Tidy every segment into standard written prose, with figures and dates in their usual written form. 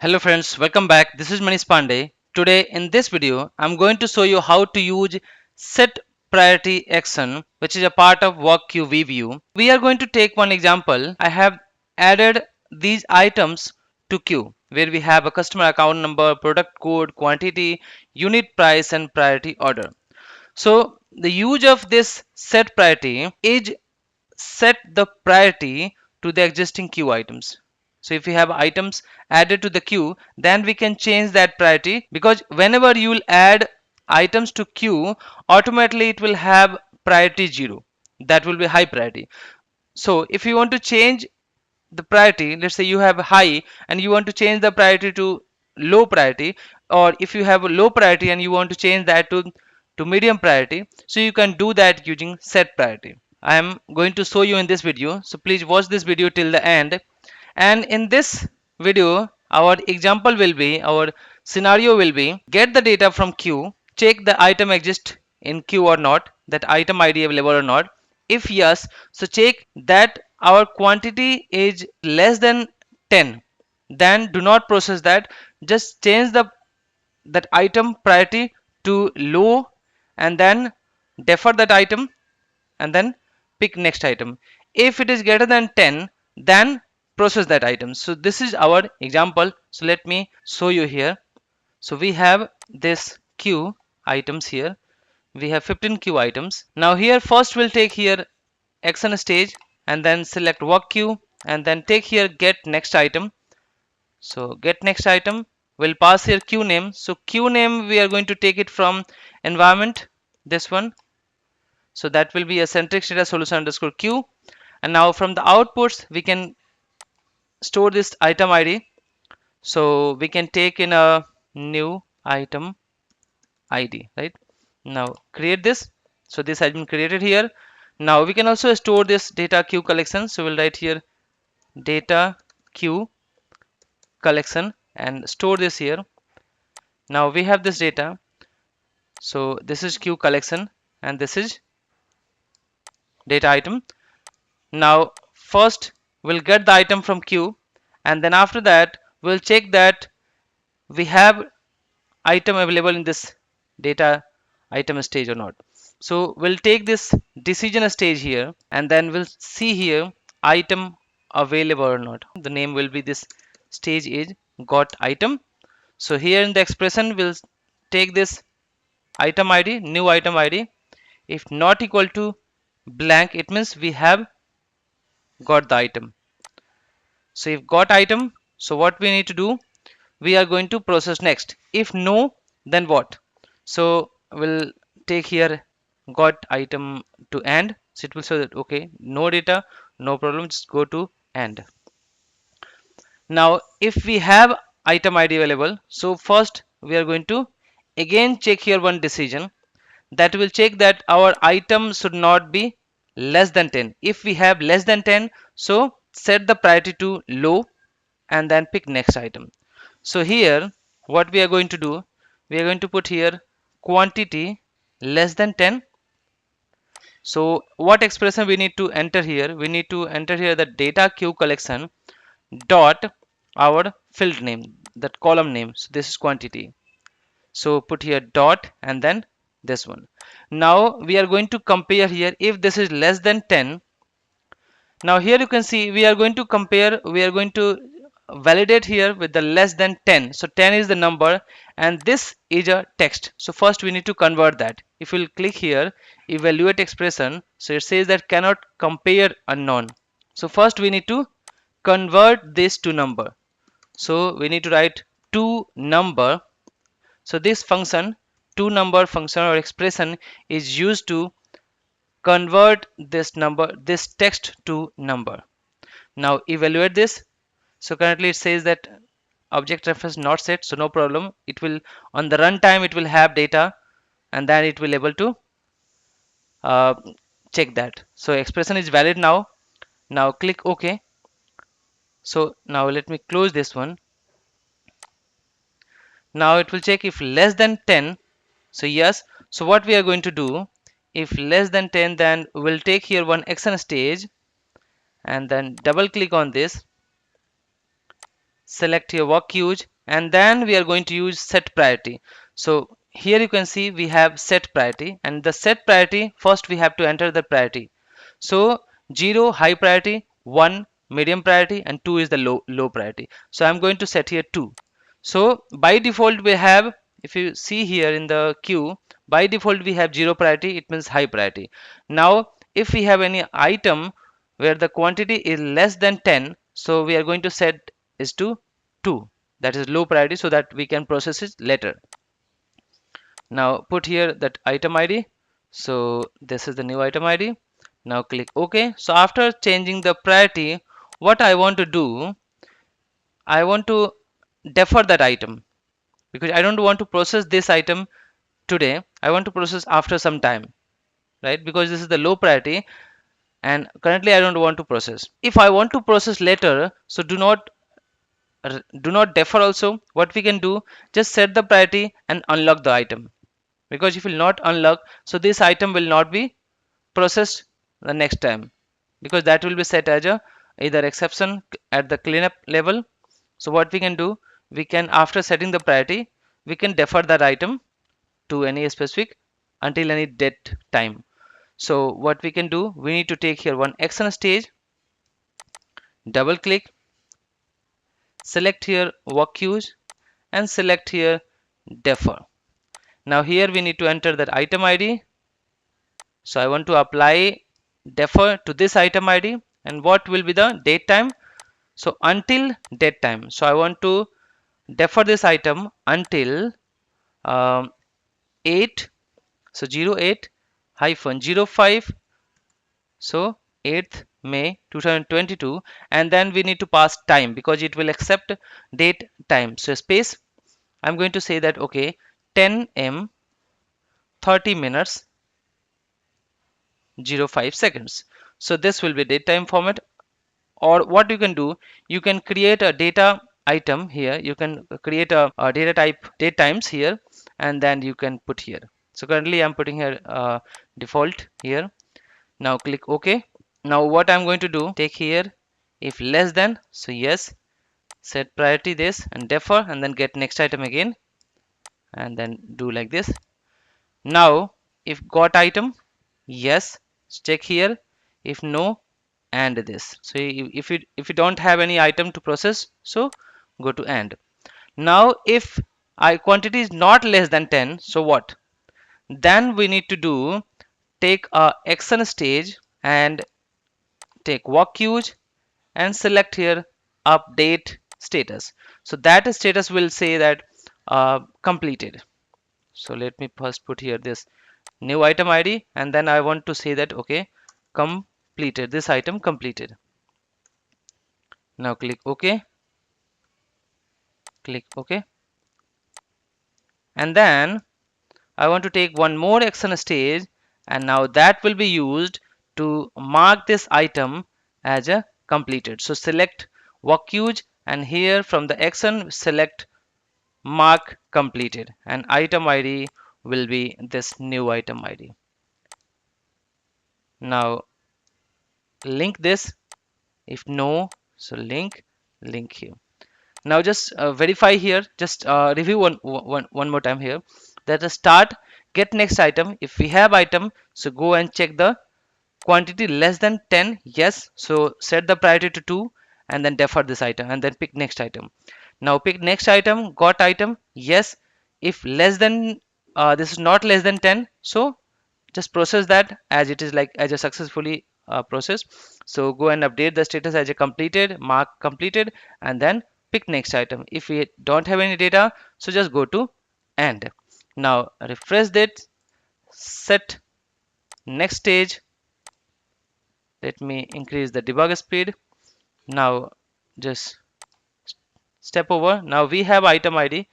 Hello friends, welcome back. This is Manish Pandey. Today in this video, I'm going to show you how to use set priority action, which is a part of work queue VBO. We are going to take one example. I have added these items to queue where we have a customer account number, product code, quantity, unit price and priority order. So the use of this set priority is set the priority to the existing queue items. So if we have items added to the queue, then we can change that priority, because whenever you will add items to queue, automatically it will have priority 0. That will be high priority. So if you want to change the priority, let's say you have high and you want to change the priority to low priority, or if you have a low priority and you want to change that to medium priority, so you can do that using set priority. I am going to show you in this video, so please watch this video till the end. And in this video, our example will be, our scenario will be, get the data from queue, check the item exists in queue or not, that item ID available or not. If yes, so check that our quantity is less than 10, then do not process that, just change that item priority to low, and then defer that item, and then pick next item. If it is greater than 10, then process that item. So this is our example. So let me show you here. So we have this queue items here. We have 15 queue items. Now here first we'll take here action stage, and then select work queue, and then take here get next item. So get next item, we'll pass here queue name. So queue name we are going to take it from environment, this one. So that will be a centric data solution underscore queue. And now from the outputs we can store this item ID. So we can take in a new item ID, right? Now create this. So this has been created here. Now we can also store this data queue collection. So we'll write here data queue collection and store this here. Now we have this data. So this is queue collection and this is data item. Now first we'll get the item from queue, and then after that we'll check that we have item available in this data item stage or not. So we'll take this decision stage here, and then we'll see here item available or not. The name will be, this stage is got item. So here in the expression we'll take this item ID, new item ID. If not equal to blank, it means we have got the item. So if got item, so what we need to do, we are going to process next. If no, then what? So we'll take here got item to end. So it will show that okay, no data, no problem, just go to end. Now if we have item ID available, so first we are going to again check here one decision, that will check that our item should not be less than 10. If we have less than 10, so set the priority to low, and then pick next item. So here what we are going to do, we are going to put here quantity less than 10. So what expression we need to enter here, we need to enter here the data queue collection dot our field name, that column name. So this is quantity. So put here dot and then this one. Now we are going to compare here if this is less than 10. Now here you can see we are going to compare, we are going to validate here with the less than 10. So 10 is the number and this is a text. So first we need to convert that. If we'll click here evaluate expression, so it says that cannot compare unknown. So first we need to convert this to number. So we need to write to number. So this function, to number function or expression, is used to convert this number, this text to number. Now evaluate this. So currently it says that object reference not set, so no problem. It will, on the runtime it will have data, and then it will able to uh, check that. So expression is valid now. Now click OK. So now let me close this one. Now it will check if less than 10. So yes. So what we are going to do, if less than 10, then we'll take here one action stage and then double click on this, select your work queues, and then we are going to use set priority. So here you can see we have set priority, and the set priority, first we have to enter the priority. So 0 high priority, 1 medium priority, and 2 is the low priority. So I'm going to set here 2. So by default we have, if you see here in the queue, by default we have 0 priority, it means high priority. Now if we have any item where the quantity is less than 10, so we are going to set is to 2, that is low priority, so that we can process it later. Now put here that item ID. So this is the new item ID. Now click OK. So after changing the priority, what I want to do, I want to defer that item, because I don't want to process this item today. I want to process after some time, right? Because this is the low priority and currently I don't want to process. If I want to process later, so do not defer also. What we can do, just set the priority and unlock the item, because if you will not unlock, so this item will not be processed the next time, because that will be set as a either exception at the cleanup level. So what we can do, we can, after setting the priority, we can defer that item to any specific until any date time. So what we can do, we need to take here one action stage, double click, select here work queues, and select here defer. Now here we need to enter that item ID. So I want to apply defer to this item ID, and what will be the date time? So until date time. So I want to defer this item until 8, so 08 hyphen 05, so 8th May 2022, and then we need to pass time because it will accept date time. So space, I'm going to say that okay, 10 m 30 minutes 05 seconds. So this will be date time format. Or what you can do, you can create a data item here, you can create a data type date times here, and then you can put here. So currently I'm putting here default here. Now click OK. Now what I'm going to do, take here if less than, so yes, set priority this and defer, and then get next item again, and then do like this. Now if got item, yes, check here, if no, and this. So if you don't have any item to process, so go to and. Now if I quantity is not less than 10, so what, then we need to do, take a action stage and take walk queues and select here update status. So that status will say that completed. So let me first put here this new item ID, and then I want to say that okay, completed, this item completed. Now click OK, click OK, and then I want to take one more action stage, and now that will be used to mark this item as a completed. So select work queues, and here from the action select mark completed, and item ID will be this new item ID. Now link this, if no, so link here. Now just verify here, just review one more time here, that the start get next item, if we have item, so go and check the quantity less than 10, yes, so set the priority to 2 and then defer this item and then pick next item. Now pick next item, got item, yes, if less than this is not less than 10, so just process that as it is, like as a successfully process. So go and update the status as a completed, mark completed, and then pick next item. If we don't have any data, so just go to end. Now refresh that, set next stage. Let me increase the debug speed. Now just step over. Now we have item ID,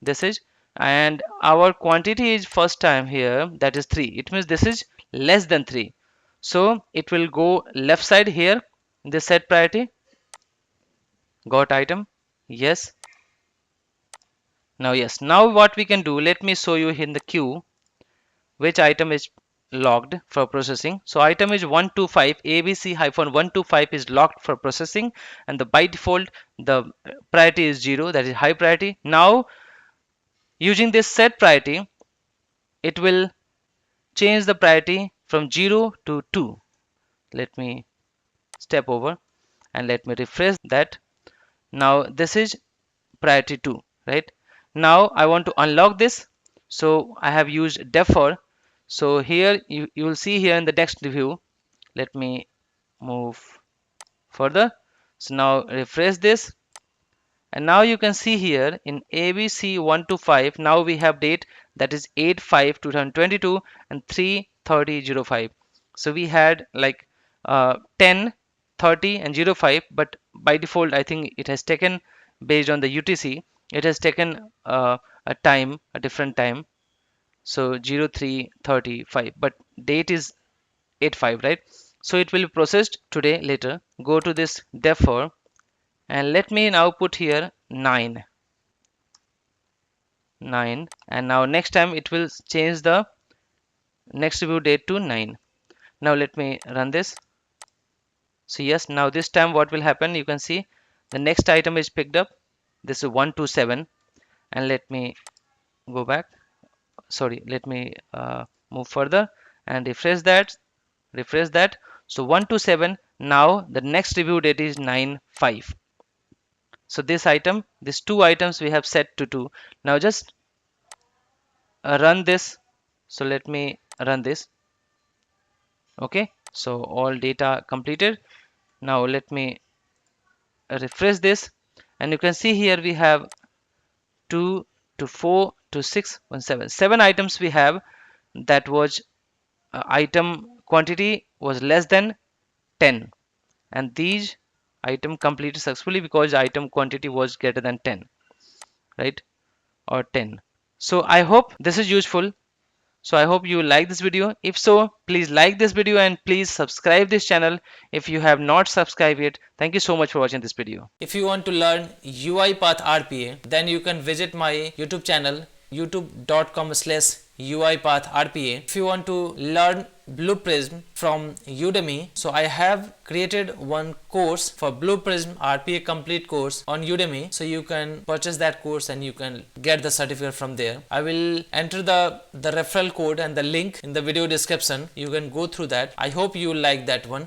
this is, and our quantity is first time here, that is 3. It means this is less than 3. So it will go left side here, this set priority, got item, yes. Now yes, now what we can do, let me show you in the queue which item is logged for processing. So item is 125, ABC-125 is locked for processing, and the by default the priority is 0, that is high priority. Now using this set priority, it will change the priority from 0 to 2. Let me step over and let me refresh that. Now this is priority 2, right? Now I want to unlock this, so I have used defer. So here you will see here in the text view. Let me move further. So now refresh this, and now you can see here in ABC 1 to 5, now we have date, that is 8/5/2022 and 3/30/05. So we had like 10, 30 and 05, but by default I think it has taken, based on the UTC, it has taken a different time. So 03/35, but date is 8/5, right? So it will be processed today later. Go to this defer, and let me now put here 9, and now next time it will change the next review date to 9. Now let me run this. So yes, now this time what will happen, you can see the next item is picked up. This is 127, and let me go back, sorry, let me move further and refresh that. So 127, now the next review date is 9/5. So this item, these two items we have set to 2. Now just run this. So let me run this. Okay, so all data completed. Now let me refresh this, and you can see here we have 2 to 4 to 6 1 7 7 items we have. That was item quantity was less than 10, and these item completed successfully because item quantity was greater than 10, right, or 10. So I hope this is useful. So I hope you like this video. If so, please like this video and please subscribe this channel if you have not subscribed yet. Thank you so much for watching this video. If you want to learn UiPath RPA, then you can visit my YouTube channel, youtube.com/UiPathRPA. If you want to learn Blue Prism from Udemy, so I have created one course for Blue Prism RPA complete course on Udemy, so you can purchase that course and you can get the certificate from there. I will enter the referral code and the link in the video description. You can go through that. I hope you like that one.